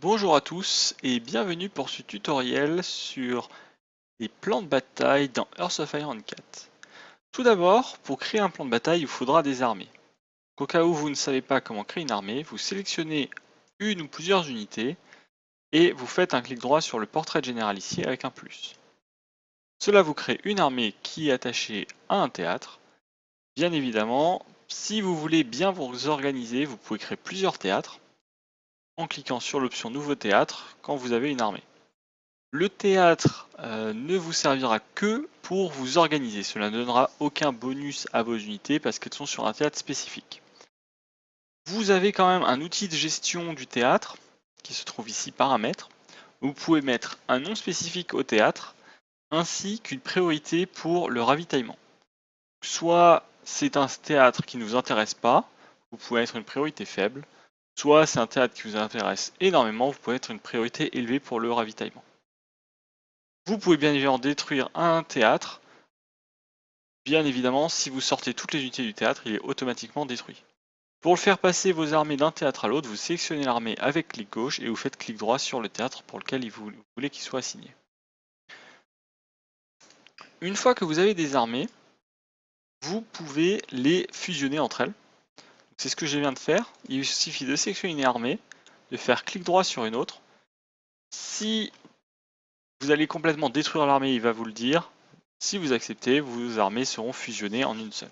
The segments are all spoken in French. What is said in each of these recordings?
Bonjour à tous et bienvenue pour ce tutoriel sur les plans de bataille dans Hearts of Iron 4. Tout d'abord, pour créer un plan de bataille, il vous faudra des armées. Au cas où vous ne savez pas comment créer une armée, vous sélectionnez une ou plusieurs unités et vous faites un clic droit sur le portrait de général ici avec un plus. Cela vous crée une armée qui est attachée à un théâtre. Bien évidemment, si vous voulez bien vous organiser, vous pouvez créer plusieurs théâtres en cliquant sur l'option Nouveau théâtre quand vous avez une armée. Le théâtre ne vous servira que pour vous organiser. Cela ne donnera aucun bonus à vos unités parce qu'elles sont sur un théâtre spécifique. Vous avez quand même un outil de gestion du théâtre qui se trouve ici paramètres. Vous pouvez mettre un nom spécifique au théâtre ainsi qu'une priorité pour le ravitaillement. Soit c'est un théâtre qui ne vous intéresse pas, vous pouvez mettre une priorité faible. Soit c'est un théâtre qui vous intéresse énormément, vous pouvez mettre une priorité élevée pour le ravitaillement. Vous pouvez bien évidemment détruire un théâtre. Bien évidemment, si vous sortez toutes les unités du théâtre, il est automatiquement détruit. Pour le faire passer vos armées d'un théâtre à l'autre, vous sélectionnez l'armée avec clic gauche et vous faites clic droit sur le théâtre pour lequel vous voulez qu'il soit assigné. Une fois que vous avez des armées, vous pouvez les fusionner entre elles. C'est ce que je viens de faire. Il suffit de sélectionner une armée, de faire clic droit sur une autre. Si vous allez complètement détruire l'armée, il va vous le dire. Si vous acceptez, vos armées seront fusionnées en une seule.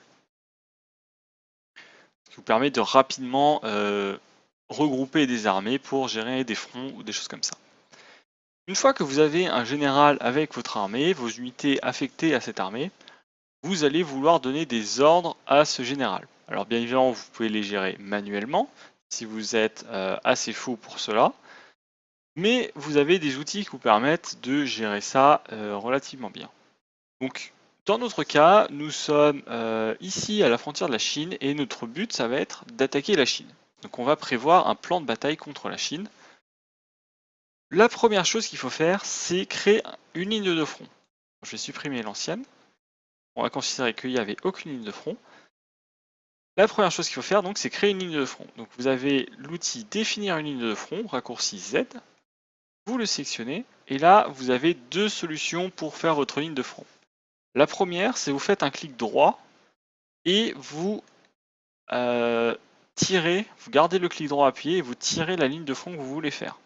Ce qui vous permet de rapidement regrouper des armées pour gérer des fronts ou des choses comme ça. Une fois que vous avez un général avec votre armée, vos unités affectées à cette armée, vous allez vouloir donner des ordres à ce général. Alors bien évidemment, vous pouvez les gérer manuellement, si vous êtes assez fou pour cela, mais vous avez des outils qui vous permettent de gérer ça relativement bien. Donc, dans notre cas, nous sommes ici à la frontière de la Chine et notre but, ça va être d'attaquer la Chine. Donc on va prévoir un plan de bataille contre la Chine. La première chose qu'il faut faire, c'est créer une ligne de front. Je vais supprimer l'ancienne. On va considérer qu'il n'y avait aucune ligne de front. La première chose qu'il faut faire, donc, c'est créer une ligne de front. Donc vous avez l'outil définir une ligne de front, raccourci Z. Vous le sélectionnez et là, vous avez deux solutions pour faire votre ligne de front. La première, c'est vous faites un clic droit et vous tirez, vous gardez le clic droit appuyé et vous tirez la ligne de front que vous voulez faire.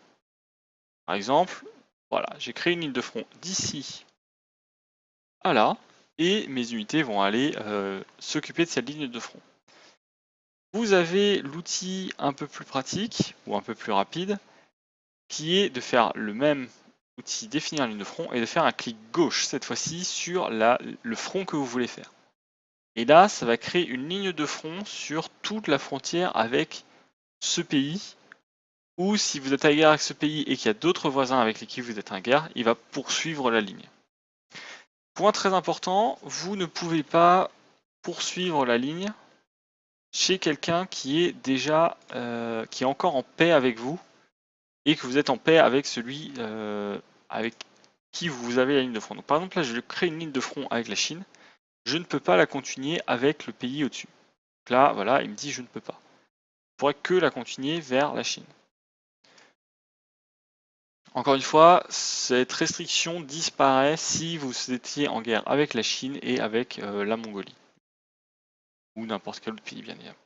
Par exemple, voilà, j'ai créé une ligne de front d'ici à là et mes unités vont aller s'occuper de cette ligne de front. Vous avez l'outil un peu plus pratique ou un peu plus rapide qui est de faire le même outil définir la ligne de front et de faire un clic gauche cette fois-ci sur le front que vous voulez faire. Et là, ça va créer une ligne de front sur toute la frontière avec ce pays, ou si vous êtes à guerre avec ce pays et qu'il y a d'autres voisins avec lesquels vous êtes en guerre, il va poursuivre la ligne. Point très important, vous ne pouvez pas poursuivre la ligne chez quelqu'un qui est déjà qui est encore en paix avec vous et que vous êtes en paix avec celui avec qui vous avez la ligne de front. Donc, par exemple là, je crée une ligne de front avec la Chine, je ne peux pas la continuer avec le pays au-dessus. Donc là, voilà, il me dit je ne peux pas. Je pourrais que la continuer vers la Chine. Encore une fois, cette restriction disparaît si vous étiez en guerre avec la Chine et avec la Mongolie. Ou n'importe quel autre pays, bien évidemment.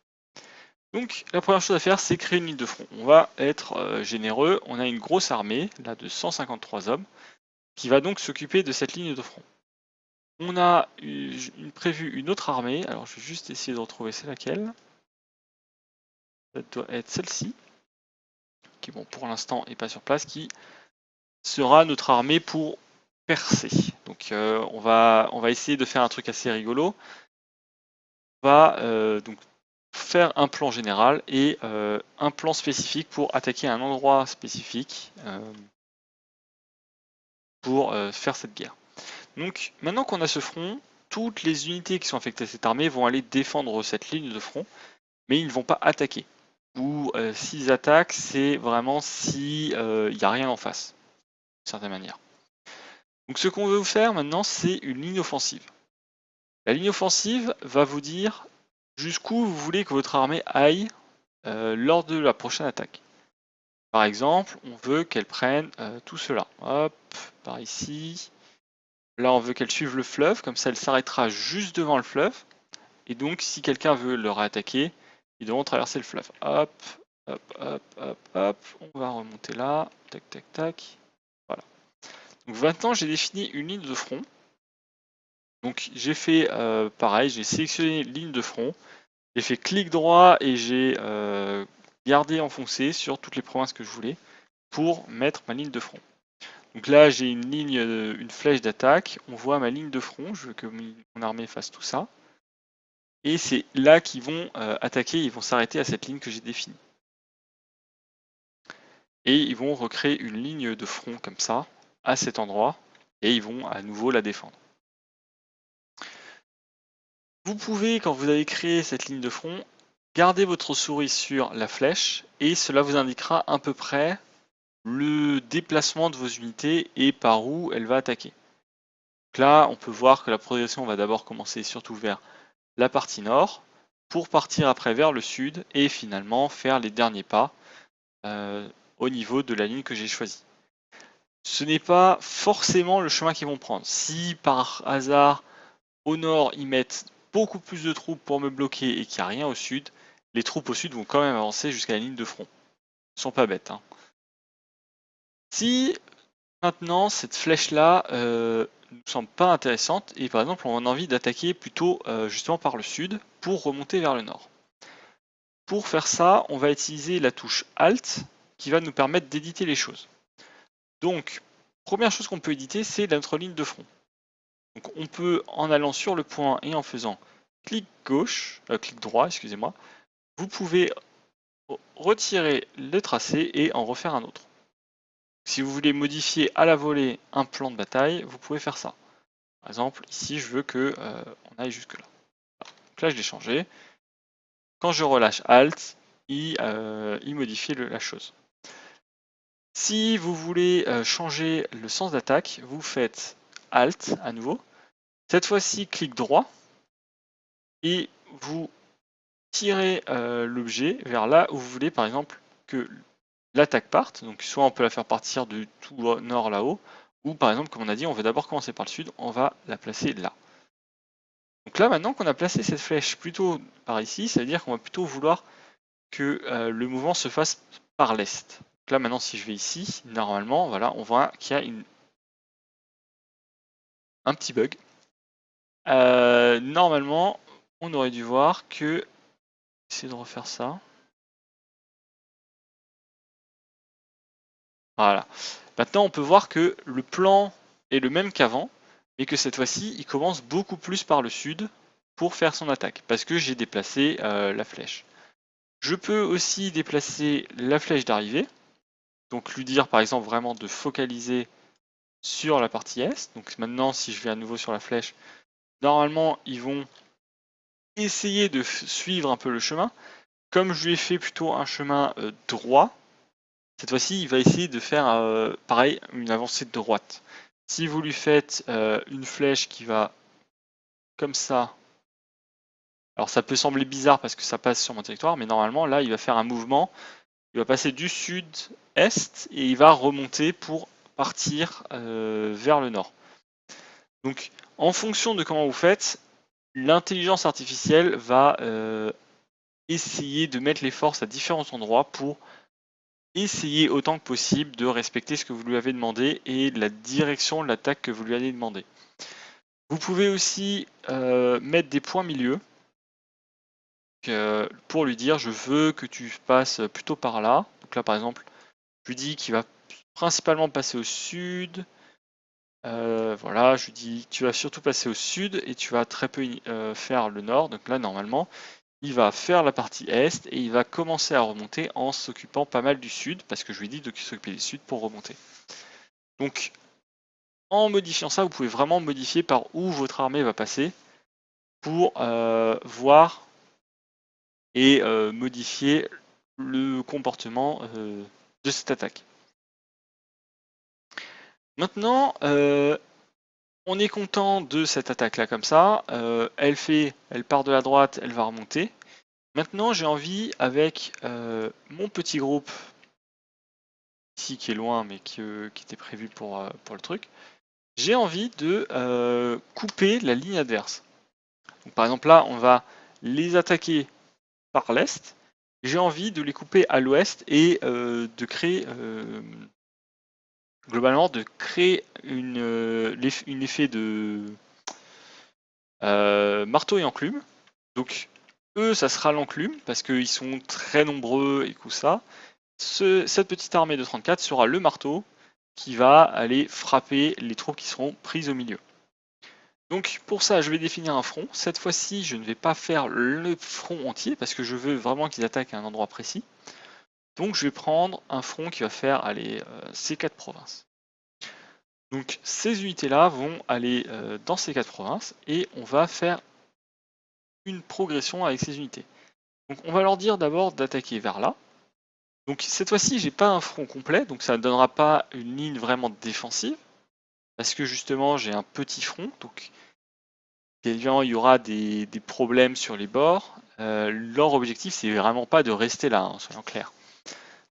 Donc, la première chose à faire, c'est créer une ligne de front. On va être généreux. On a une grosse armée, là, de 153 hommes, qui va donc s'occuper de cette ligne de front. On a prévu une autre armée. Alors, je vais juste essayer de retrouver c'est laquelle. Ça doit être celle-ci, qui, bon, pour l'instant, n'est pas sur place, qui sera notre armée pour percer. Donc on va essayer de faire un truc assez rigolo. On va donc faire un plan général et un plan spécifique pour attaquer un endroit spécifique pour faire cette guerre. Donc maintenant qu'on a ce front, toutes les unités qui sont affectées à cette armée vont aller défendre cette ligne de front, mais ils ne vont pas attaquer. Ou s'ils attaquent, c'est vraiment si il n'y a rien en face, d'une certaine manière. Donc ce qu'on veut vous faire maintenant, c'est une ligne offensive. La ligne offensive va vous dire jusqu'où vous voulez que votre armée aille lors de la prochaine attaque. Par exemple, on veut qu'elle prenne tout cela. Hop, par ici. Là, on veut qu'elle suive le fleuve, comme ça elle s'arrêtera juste devant le fleuve. Et donc, si quelqu'un veut le réattaquer, ils devront traverser le fleuve. Hop, hop, hop, hop, hop. On va remonter là. Tac, tac, tac. Voilà. Donc maintenant, j'ai défini une ligne de front. Donc j'ai fait pareil, j'ai sélectionné ligne de front. J'ai fait clic droit et j'ai gardé enfoncé sur toutes les provinces que je voulais pour mettre ma ligne de front. Donc là, j'ai une ligne, une flèche d'attaque. On voit ma ligne de front. Je veux que mon armée fasse tout ça. Et c'est là qu'ils vont attaquer. Ils vont s'arrêter à cette ligne que j'ai définie. Et ils vont recréer une ligne de front comme ça, à cet endroit. Et ils vont à nouveau la défendre. Vous pouvez, quand vous avez créé cette ligne de front, garder votre souris sur la flèche. Et cela vous indiquera à peu près le déplacement de vos unités et par où elle va attaquer. Donc là, on peut voir que la progression va d'abord commencer surtout vers la partie nord, pour partir après vers le sud et finalement faire les derniers pas au niveau de la ligne que j'ai choisie. Ce n'est pas forcément le chemin qu'ils vont prendre. Si par hasard au nord ils mettent beaucoup plus de troupes pour me bloquer et qu'il n'y a rien au sud, les troupes au sud vont quand même avancer jusqu'à la ligne de front. Ils sont pas bêtes. Hein. Si maintenant cette flèche là ne nous semble pas intéressante et par exemple on a envie d'attaquer plutôt justement par le sud pour remonter vers le nord. Pour faire ça, on va utiliser la touche Alt qui va nous permettre d'éditer les choses. Donc, première chose qu'on peut éditer, c'est notre ligne de front. Donc, on peut, en allant sur le point et en faisant clic droit, excusez-moi, vous pouvez retirer le tracé et en refaire un autre. Si vous voulez modifier à la volée un plan de bataille, vous pouvez faire ça. Par exemple, ici, je veux que on aille jusque là. Donc là, je l'ai changé. Quand je relâche Alt, il modifie la chose. Si vous voulez changer le sens d'attaque, vous faites Alt à nouveau. Cette fois-ci, clic droit. Et vous tirez l'objet vers là où vous voulez, par exemple, que l'attaque parte. Donc soit on peut la faire partir de tout nord là-haut, ou par exemple, comme on a dit, on veut d'abord commencer par le sud, on va la placer là. Donc là, maintenant qu'on a placé cette flèche plutôt par ici, ça veut dire qu'on va plutôt vouloir que le mouvement se fasse par l'est. Donc là, maintenant, si je vais ici, normalement, voilà, on voit qu'il y a un petit bug. Normalement, on aurait dû voir que... Essayer de refaire ça. Voilà. Maintenant, on peut voir que le plan est le même qu'avant, mais que cette fois-ci, il commence beaucoup plus par le sud pour faire son attaque, parce que j'ai déplacé la flèche. Je peux aussi déplacer la flèche d'arrivée, donc lui dire par exemple vraiment de focaliser sur la partie est. Donc maintenant, si je vais à nouveau sur la flèche, normalement, ils vont essayer de suivre un peu le chemin. Comme je lui ai fait plutôt un chemin droit, cette fois-ci, il va essayer de faire pareil, une avancée de droite. Si vous lui faites une flèche qui va comme ça, alors ça peut sembler bizarre parce que ça passe sur mon territoire, mais normalement là, il va faire un mouvement. Il va passer du sud-est et il va remonter pour partir vers le nord. Donc, en fonction de comment vous faites, l'intelligence artificielle va essayer de mettre les forces à différents endroits pour essayer autant que possible de respecter ce que vous lui avez demandé et la direction de l'attaque que vous lui avez demandé. Vous pouvez aussi mettre des points milieu pour lui dire je veux que tu passes plutôt par là. Donc là par exemple, je lui dis qu'il va principalement passer au sud. Voilà, je lui dis tu vas surtout passer au sud et tu vas très peu faire le nord. Donc là normalement, il va faire la partie est et il va commencer à remonter en s'occupant pas mal du sud parce que je lui dis de s'occuper du sud pour remonter. Donc en modifiant ça, vous pouvez vraiment modifier par où votre armée va passer pour voir et modifier le comportement de cette attaque. Maintenant, on est content de cette attaque là comme ça. Elle part de la droite, elle va remonter. Maintenant, j'ai envie avec mon petit groupe ici qui est loin mais qui était prévu pour le truc, j'ai envie de couper la ligne adverse. Donc, par exemple là, on va les attaquer par l'est. J'ai envie de les couper à l'ouest et de créer globalement de créer une effet de marteau et enclume. Donc eux, ça sera l'enclume parce qu'ils sont très nombreux et tout ça. Cette petite armée de 34 sera le marteau qui va aller frapper les troupes qui seront prises au milieu. Donc pour ça, je vais définir un front. Cette fois-ci, je ne vais pas faire le front entier parce que je veux vraiment qu'ils attaquent à un endroit précis. Donc je vais prendre un front qui va faire ces 4 provinces. Donc ces unités-là vont aller dans ces 4 provinces et on va faire une progression avec ces unités. Donc on va leur dire d'abord d'attaquer vers là. Donc cette fois-ci, j'ai pas un front complet, donc ça ne donnera pas une ligne vraiment défensive, parce que justement j'ai un petit front, donc évidemment il y aura des problèmes sur les bords. Leur objectif c'est vraiment pas de rester là, hein, soyons clairs.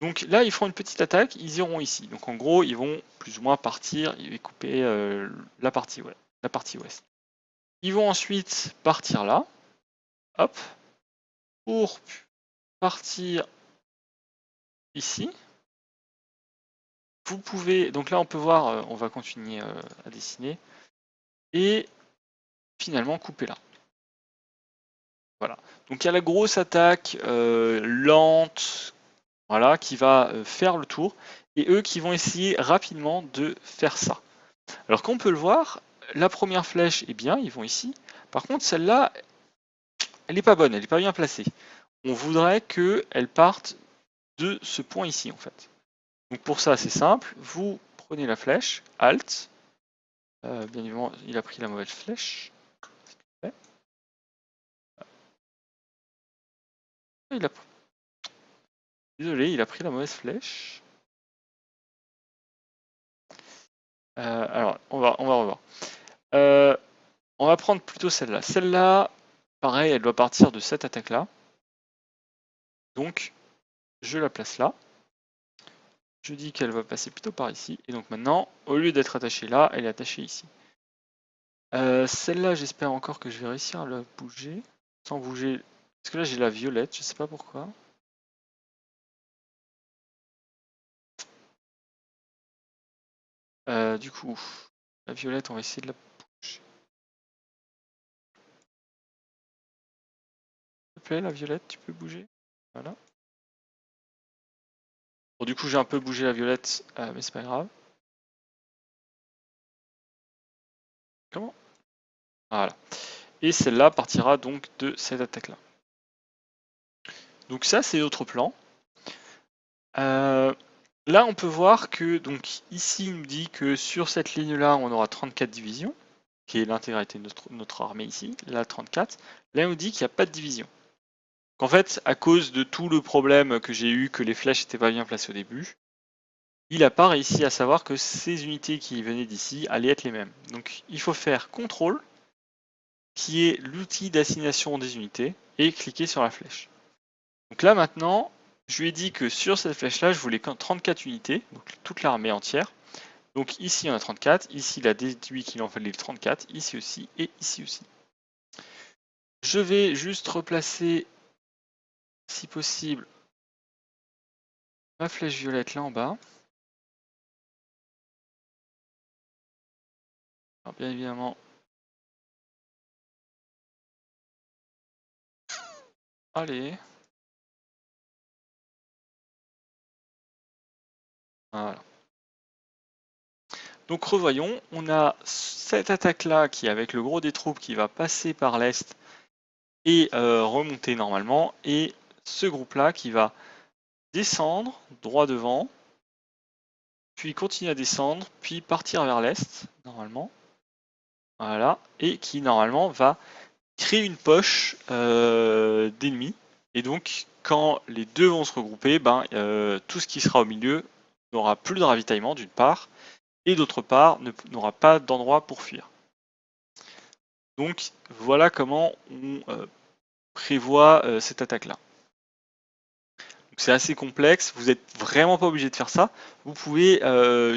Donc là ils feront une petite attaque, ils iront ici. Donc en gros ils vont plus ou moins partir, ils vont couper la partie ouest. Ils vont ensuite partir là, hop, pour partir ici. Vous pouvez, donc là on peut voir, on va continuer à dessiner, et finalement couper là. Voilà. Donc il y a la grosse attaque lente, voilà, qui va faire le tour, et eux qui vont essayer rapidement de faire ça. Alors qu'on peut le voir, la première flèche est bien, ils vont ici. Par contre celle-là, elle n'est pas bonne, elle n'est pas bien placée. On voudrait qu'elle parte de ce point ici en fait. Donc pour ça c'est simple, vous prenez la flèche, Alt, bien évidemment il a pris la mauvaise flèche. Désolé, il a pris la mauvaise flèche. Alors, on va revoir. On va prendre plutôt celle-là. Celle-là, pareil, elle doit partir de cette attaque-là. Donc, je la place là. Je dis qu'elle va passer plutôt par ici. Et donc maintenant, au lieu d'être attachée là, elle est attachée ici. Celle-là, j'espère encore que je vais réussir à la bouger. Sans bouger. Parce que là, j'ai la violette, je sais pas pourquoi. Du coup, la violette, on va essayer de la bouger. S'il te plaît, la violette, tu peux bouger? Voilà. Bon, du coup, j'ai un peu bougé la violette, mais c'est pas grave. Comment? Voilà. Et celle-là partira donc de cette attaque-là. Donc ça, c'est l'autre plan. Là, on peut voir que, donc ici, il nous dit que sur cette ligne-là, on aura 34 divisions, qui est l'intégralité de notre armée ici, là 34. Là, il nous dit qu'il n'y a pas de division. Qu'en fait, à cause de tout le problème que j'ai eu, que les flèches n'étaient pas bien placées au début, il n'a pas réussi à savoir que ces unités qui venaient d'ici allaient être les mêmes. Donc il faut faire CTRL, qui est l'outil d'assignation des unités, et cliquer sur la flèche. Donc là maintenant, je lui ai dit que sur cette flèche-là, je voulais 34 unités, donc toute l'armée entière. Donc ici, on a 34, ici, il a déduit qu'il en fallait 34, ici aussi, et ici aussi. Je vais juste replacer, si possible, ma flèche violette là en bas. Alors bien évidemment, allez. Voilà. Donc revoyons, on a cette attaque-là qui est avec le gros des troupes qui va passer par l'est et remonter normalement, et ce groupe-là qui va descendre droit devant, puis continuer à descendre, puis partir vers l'est, normalement. Voilà, et qui normalement va créer une poche d'ennemis. Et donc, quand les deux vont se regrouper, tout ce qui sera au milieu n'aura plus de ravitaillement d'une part, et d'autre part n'aura pas d'endroit pour fuir. Donc voilà comment on prévoit cette attaque-là. C'est assez complexe, vous n'êtes vraiment pas obligé de faire ça. Vous pouvez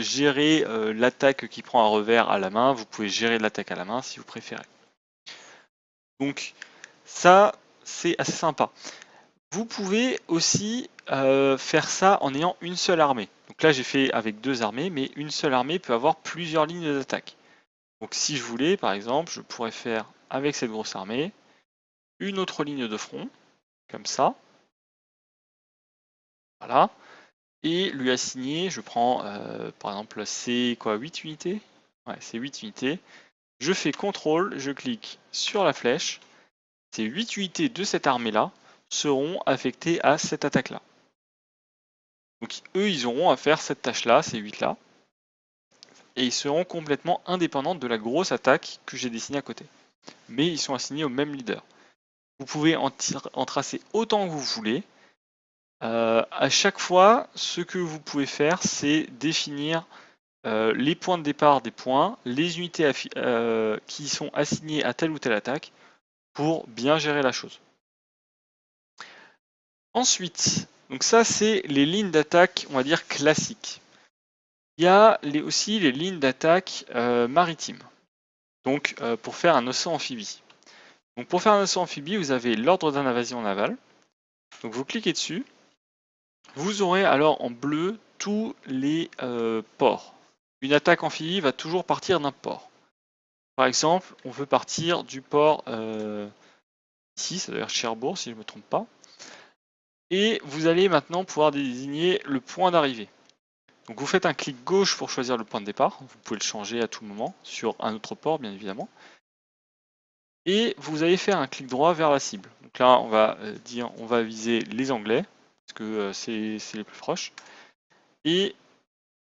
gérer l'attaque qui prend un revers à la main, vous pouvez gérer l'attaque à la main si vous préférez. Donc ça, c'est assez sympa. Vous pouvez aussi faire ça en ayant une seule armée. Donc là, j'ai fait avec 2 armées, mais une seule armée peut avoir plusieurs lignes d'attaque. Donc si je voulais, par exemple, je pourrais faire avec cette grosse armée une autre ligne de front, comme ça. Voilà. Et lui assigner, je prends par exemple c'est quoi, 8 unités? Ouais, c'est 8 unités. Je fais CTRL, je clique sur la flèche. Ces 8 unités de cette armée-là seront affectées à cette attaque-là. Donc eux, ils auront à faire cette tâche-là, ces 8-là. Et ils seront complètement indépendants de la grosse attaque que j'ai dessinée à côté. Mais ils sont assignés au même leader. Vous pouvez en tracer autant que vous voulez. À chaque fois, ce que vous pouvez faire, c'est définir les points de départ des points, les unités qui sont assignées à telle ou telle attaque pour bien gérer la chose. Ensuite, donc ça c'est les lignes d'attaque, on va dire classiques. Il y a aussi les lignes d'attaque maritimes. Donc pour faire un océan amphibie. Donc pour faire un océan amphibie, vous avez l'ordre d'invasion navale. Donc vous cliquez dessus. Vous aurez alors en bleu tous les ports. Une attaque amphibie va toujours partir d'un port. Par exemple, on veut partir du port ici, ça doit être Cherbourg si je ne me trompe pas. Et vous allez maintenant pouvoir désigner le point d'arrivée. Donc vous faites un clic gauche pour choisir le point de départ. Vous pouvez le changer à tout moment sur un autre port, bien évidemment. Et vous allez faire un clic droit vers la cible. Donc là, on va dire, on va viser les Anglais, parce que c'est les plus proches. Et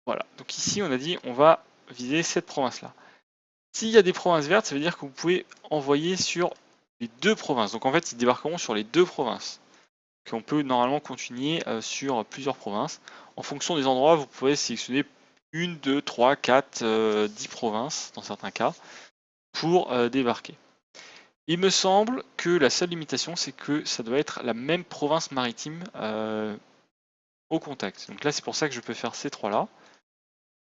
voilà. Donc ici, on a dit, on va viser cette province-là. S'il y a des provinces vertes, ça veut dire que vous pouvez envoyer sur les 2 provinces. Donc en fait, ils débarqueront sur les 2 provinces. Qu'on peut normalement continuer sur plusieurs provinces. En fonction des endroits, vous pouvez sélectionner 1, 2, 3, 4, 10 provinces, dans certains cas, pour débarquer. Il me semble que la seule limitation, c'est que ça doit être la même province maritime au contact. Donc là, c'est pour ça que je peux faire ces 3-là.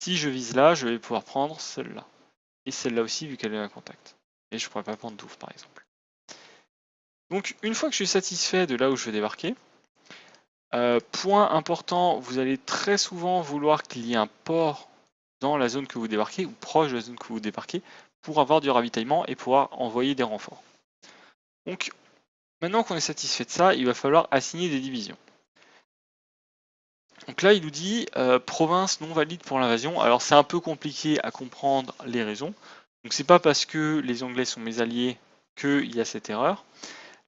Si je vise là, je vais pouvoir prendre celle-là. Et celle-là aussi, vu qu'elle est à contact. Et je ne pourrais pas prendre Douvres, par exemple. Donc, une fois que je suis satisfait de là où je vais débarquer, point important, vous allez très souvent vouloir qu'il y ait un port dans la zone que vous débarquez, ou proche de la zone que vous débarquez, pour avoir du ravitaillement et pouvoir envoyer des renforts. Donc, maintenant qu'on est satisfait de ça, il va falloir assigner des divisions. Donc là, il nous dit province non valide pour l'invasion. Alors c'est un peu compliqué à comprendre les raisons. Donc c'est pas parce que les Anglais sont mes alliés qu'il y a cette erreur.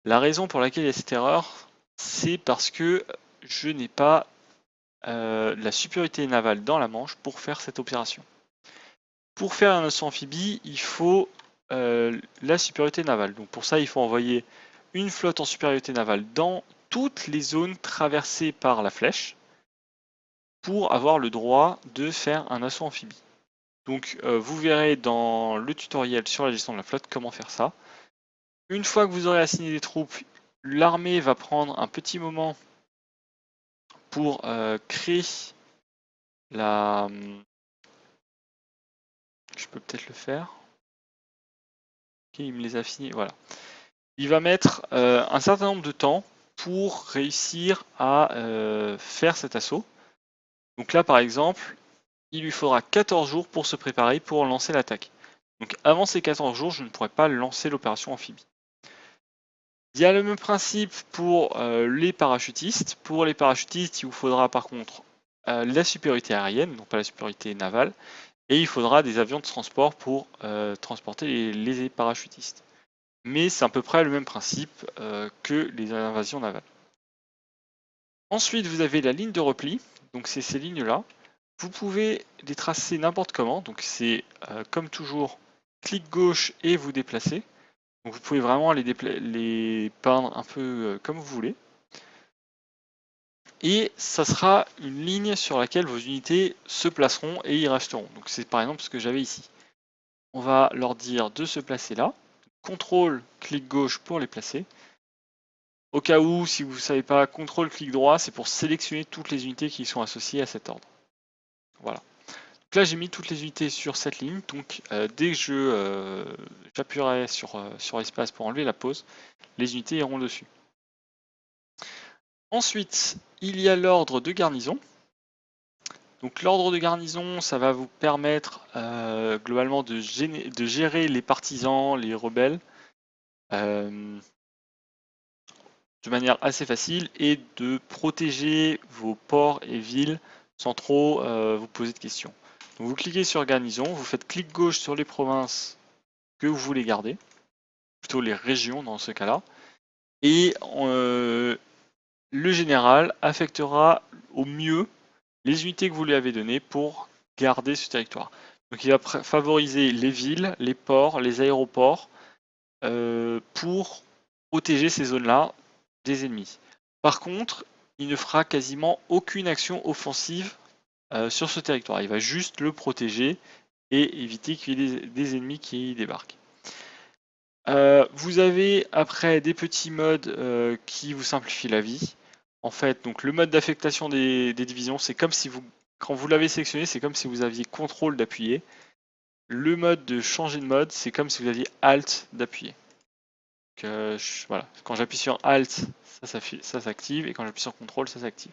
La raison pour laquelle il y a cette erreur, c'est parce que je n'ai pas la supériorité navale dans la Manche pour faire cette opération. Pour faire un océan amphibie, il faut la supériorité navale. Donc pour ça, il faut envoyer une flotte en supériorité navale dans toutes les zones traversées par la flèche pour avoir le droit de faire un assaut amphibie. Donc vous verrez dans le tutoriel sur la gestion de la flotte comment faire ça. Une fois que vous aurez assigné des troupes, l'armée va prendre un petit moment pour créer la... Je peux peut-être le faire. Ok, il me les a finis, voilà. Il va mettre un certain nombre de temps pour réussir à faire cet assaut. Donc là par exemple, il lui faudra 14 jours pour se préparer pour lancer l'attaque. Donc avant ces 14 jours, je ne pourrai pas lancer l'opération amphibie. Il y a le même principe pour les parachutistes. Pour les parachutistes, il vous faudra par contre la supériorité aérienne, donc pas la supériorité navale, et il faudra des avions de transport pour transporter les parachutistes. Mais c'est à peu près le même principe que les invasions navales. Ensuite, vous avez la ligne de repli, donc c'est ces lignes-là. Vous pouvez les tracer n'importe comment, donc c'est comme toujours, clic gauche et vous déplacer. Donc vous pouvez vraiment les peindre un peu comme vous voulez. Et ça sera une ligne sur laquelle vos unités se placeront et y resteront. Donc c'est par exemple ce que j'avais ici. On va leur dire de se placer là. CTRL, clic gauche pour les placer. Au cas où, si vous ne savez pas, contrôle clic droit, c'est pour sélectionner toutes les unités qui sont associées à cet ordre. Voilà. Donc là, j'ai mis toutes les unités sur cette ligne. Donc dès que j'appuierai sur espace pour enlever la pause, les unités iront dessus. Ensuite, il y a l'ordre de garnison. Donc l'ordre de garnison, ça va vous permettre globalement de gérer les partisans, les rebelles, de manière assez facile et de protéger vos ports et villes sans trop vous poser de questions. Donc vous cliquez sur garnison, vous faites clic gauche sur les provinces que vous voulez garder, plutôt les régions dans ce cas-là, et le général affectera au mieux les unités que vous lui avez données pour garder ce territoire. Donc il va favoriser les villes, les ports, les aéroports pour protéger ces zones-là des ennemis. Par contre, il ne fera quasiment aucune action offensive sur ce territoire. Il va juste le protéger et éviter qu'il y ait des ennemis qui y débarquent. Vous avez après des petits modes qui vous simplifient la vie. En fait, donc le mode d'affectation des divisions, c'est comme si quand vous l'avez sélectionné, c'est comme si vous aviez contrôle d'appuyer. Le mode de changer de mode, c'est comme si vous aviez Alt d'appuyer. Voilà. Quand j'appuie sur Alt, ça s'active, et quand j'appuie sur CTRL, ça s'active.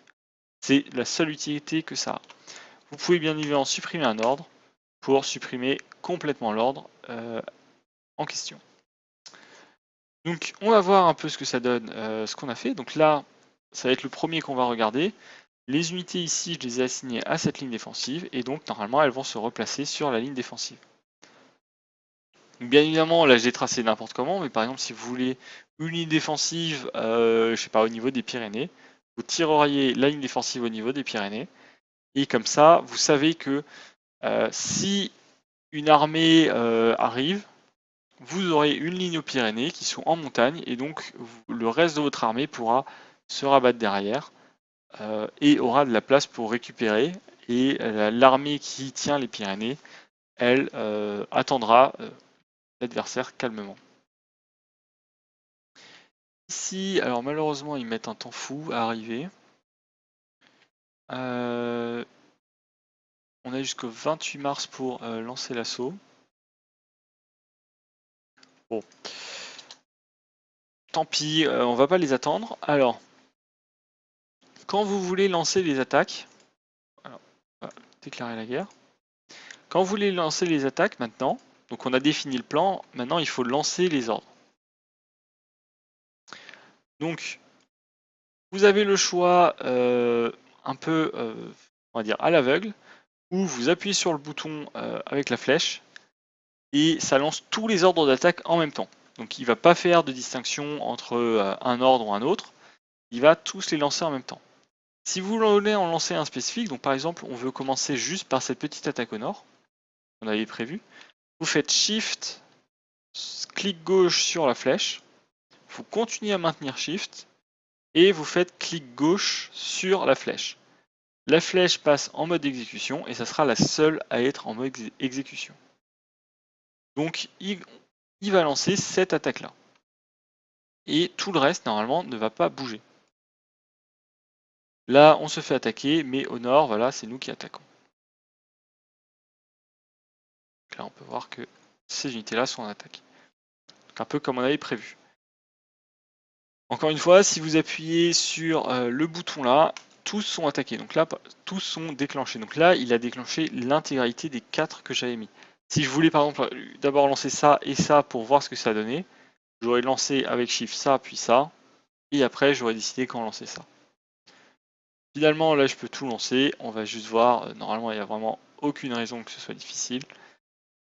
C'est la seule utilité que ça a. Vous pouvez bien évidemment supprimer un ordre pour supprimer complètement l'ordre en question. Donc on va voir un peu ce que ça donne, ce qu'on a fait. Donc là, ça va être le premier qu'on va regarder. Les unités ici, je les ai assignées à cette ligne défensive, et donc normalement elles vont se replacer sur la ligne défensive. Bien évidemment, là j'ai tracé n'importe comment, mais par exemple si vous voulez une ligne défensive, je sais pas, au niveau des Pyrénées, vous tireriez la ligne défensive au niveau des Pyrénées, et comme ça, vous savez que si une armée arrive, vous aurez une ligne aux Pyrénées qui sont en montagne, et donc le reste de votre armée pourra se rabattre derrière et aura de la place pour récupérer, et l'armée qui tient les Pyrénées, elle attendra l'adversaire calmement. Ici, alors malheureusement, ils mettent un temps fou à arriver. On a jusqu'au 28 mars pour lancer l'assaut. Bon. Tant pis, on va pas les attendre. Alors, quand vous voulez lancer les attaques, alors, on va déclarer la guerre. Quand vous voulez lancer les attaques maintenant, donc on a défini le plan, maintenant il faut lancer les ordres. Donc, vous avez le choix un peu, on va dire, à l'aveugle, où vous appuyez sur le bouton avec la flèche, et ça lance tous les ordres d'attaque en même temps. Donc il ne va pas faire de distinction entre un ordre ou un autre, il va tous les lancer en même temps. Si vous voulez en lancer un spécifique, donc par exemple on veut commencer juste par cette petite attaque au nord, qu'on avait prévu, vous faites Shift, clic gauche sur la flèche, vous continuez à maintenir Shift, et vous faites clic gauche sur la flèche. La flèche passe en mode exécution, et ça sera la seule à être en mode exécution. Donc il va lancer cette attaque-là. Et tout le reste, normalement, ne va pas bouger. Là, on se fait attaquer, mais au nord, voilà, c'est nous qui attaquons. Donc là, on peut voir que ces unités-là sont en attaque. Donc, un peu comme on avait prévu. Encore une fois, si vous appuyez sur le bouton là, tous sont attaqués. Donc là, tous sont déclenchés. Donc là, il a déclenché l'intégralité des 4 que j'avais mis. Si je voulais par exemple d'abord lancer ça et ça pour voir ce que ça donnait, j'aurais lancé avec Shift ça, puis ça, et après j'aurais décidé quand lancer ça. Finalement, là, je peux tout lancer. On va juste voir. Normalement, il n'y a vraiment aucune raison que ce soit difficile.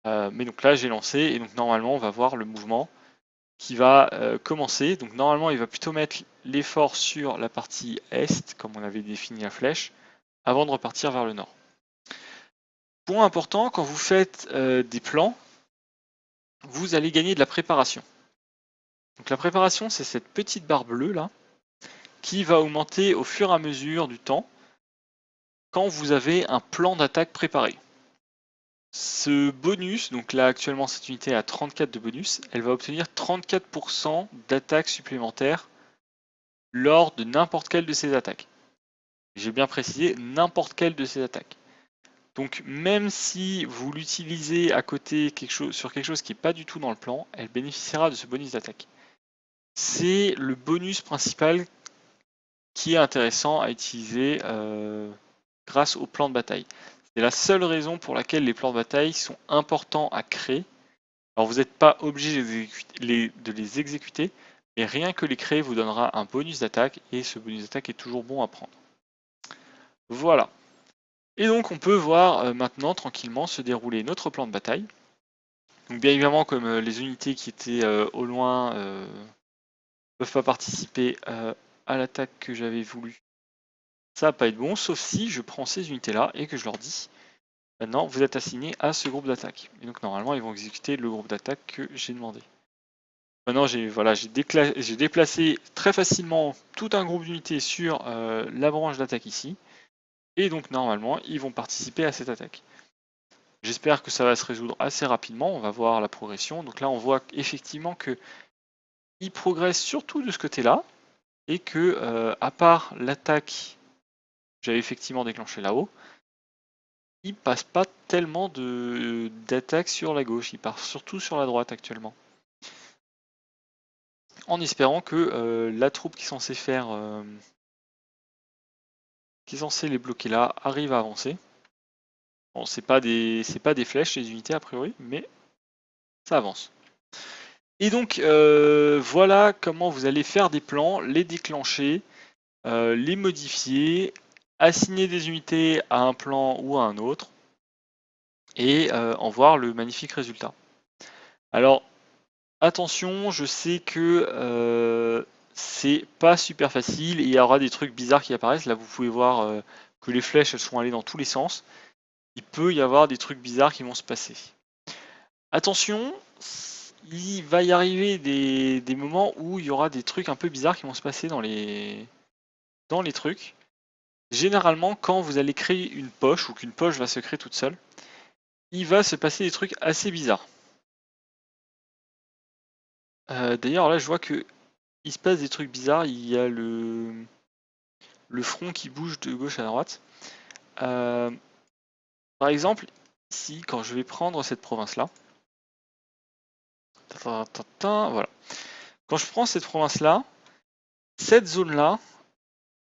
Mais donc là, j'ai lancé. Et donc, normalement, on va voir le mouvement qui va commencer. Donc, normalement, il va plutôt mettre l'effort sur la partie est, comme on avait défini la flèche, avant de repartir vers le nord. Point important, quand vous faites des plans, vous allez gagner de la préparation. Donc, la préparation, c'est cette petite barre bleue là, qui va augmenter au fur et à mesure du temps quand vous avez un plan d'attaque préparé. Ce bonus, donc là actuellement cette unité a 34 de bonus, elle va obtenir 34% d'attaque supplémentaire lors de n'importe quelle de ces attaques. J'ai bien précisé n'importe quelle de ces attaques. Donc même si vous l'utilisez à côté sur quelque chose qui n'est pas du tout dans le plan, elle bénéficiera de ce bonus d'attaque. C'est le bonus principal qui est intéressant à utiliser grâce au plan de bataille. C'est la seule raison pour laquelle les plans de bataille sont importants à créer. Alors vous n'êtes pas obligé de les exécuter, mais rien que les créer vous donnera un bonus d'attaque, et ce bonus d'attaque est toujours bon à prendre. Voilà. Et donc on peut voir maintenant tranquillement se dérouler notre plan de bataille. Donc bien évidemment, comme les unités qui étaient au loin ne peuvent pas participer à l'attaque que j'avais voulu, ça va pas être bon, sauf si je prends ces unités là et que je leur dis maintenant vous êtes assignés à ce groupe d'attaque. Et donc normalement ils vont exécuter le groupe d'attaque que j'ai demandé. Maintenant j'ai déplacé très facilement tout un groupe d'unités sur la branche d'attaque ici. Et donc normalement ils vont participer à cette attaque. J'espère que ça va se résoudre assez rapidement, on va voir la progression. Donc là on voit effectivement qu'ils progressent surtout de ce côté-là, et que à part l'attaque que j'avais effectivement déclenchée là-haut, ils passent pas tellement d'attaques sur la gauche, ils partent surtout sur la droite actuellement. En espérant que la troupe qui est censée les bloquer là arrive à avancer. Bon, c'est pas des flèches les unités a priori, mais ça avance. Et donc voilà comment vous allez faire des plans, les déclencher, les modifier, assigner des unités à un plan ou à un autre, et en voir le magnifique résultat. Alors attention, je sais que c'est pas super facile, et il y aura des trucs bizarres qui apparaissent. Là vous pouvez voir que les flèches elles sont allées dans tous les sens. Il peut y avoir des trucs bizarres qui vont se passer. Attention, il va y arriver des moments où il y aura des trucs un peu bizarres qui vont se passer dans les trucs. Généralement, quand vous allez créer une poche, ou qu'une poche va se créer toute seule, il va se passer des trucs assez bizarres. D'ailleurs, là, je vois que il se passe des trucs bizarres. Il y a le front qui bouge de gauche à droite. Par exemple, ici, quand je vais prendre cette province-là, voilà. Quand je prends cette province-là, cette zone-là,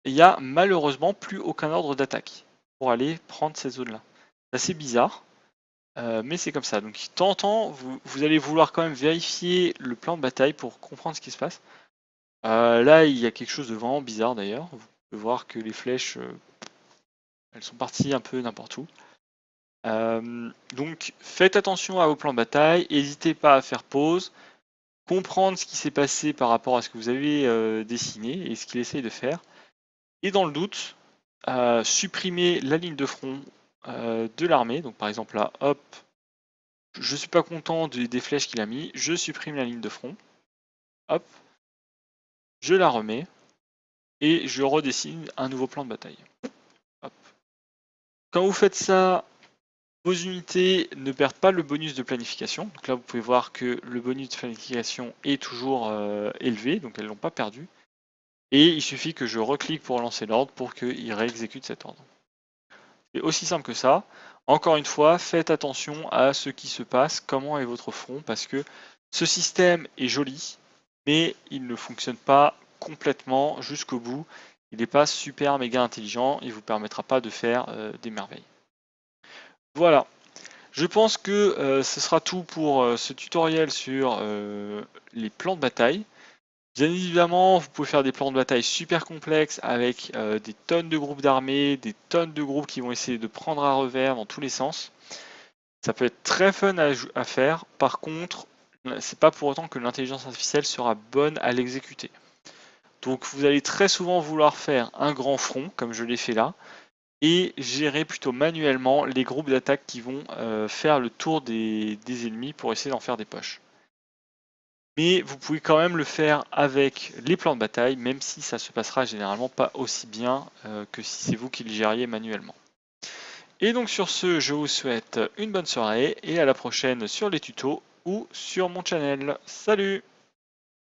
il n'y a malheureusement plus aucun ordre d'attaque pour aller prendre cette zone-là. C'est assez bizarre, mais c'est comme ça. Donc de temps en temps, vous allez vouloir quand même vérifier le plan de bataille pour comprendre ce qui se passe. Là, il y a quelque chose de vraiment bizarre d'ailleurs. Vous pouvez voir que les flèches, elles sont parties un peu n'importe où. Donc faites attention à vos plans de bataille, n'hésitez pas à faire pause, comprendre ce qui s'est passé par rapport à ce que vous avez dessiné et ce qu'il essaye de faire. Et dans le doute, supprimer la ligne de front de l'armée. Donc par exemple là, hop, je suis pas content des flèches qu'il a mis, je supprime la ligne de front, hop, je la remets, et je redessine un nouveau plan de bataille. Hop. Quand vous faites ça, vos unités ne perdent pas le bonus de planification. Donc là vous pouvez voir que le bonus de planification est toujours élevé, donc elles ne l'ont pas perdu. Et il suffit que je reclique pour lancer l'ordre pour qu'il réexécute cet ordre. C'est aussi simple que ça. Encore une fois, faites attention à ce qui se passe, comment est votre front, parce que ce système est joli, mais il ne fonctionne pas complètement jusqu'au bout. Il n'est pas super méga intelligent, il ne vous permettra pas de faire des merveilles. Voilà, je pense que ce sera tout pour ce tutoriel sur les plans de bataille. Bien évidemment, vous pouvez faire des plans de bataille super complexes avec des tonnes de groupes d'armées, des tonnes de groupes qui vont essayer de prendre à revers dans tous les sens. Ça peut être très fun à faire. Par contre, c'est pas pour autant que l'intelligence artificielle sera bonne à l'exécuter. Donc vous allez très souvent vouloir faire un grand front, comme je l'ai fait là, et gérer plutôt manuellement les groupes d'attaque qui vont faire le tour des ennemis pour essayer d'en faire des poches. Mais vous pouvez quand même le faire avec les plans de bataille, même si ça se passera généralement pas aussi bien que si c'est vous qui le gériez manuellement. Et donc sur ce, je vous souhaite une bonne soirée et à la prochaine sur les tutos ou sur mon channel. Salut!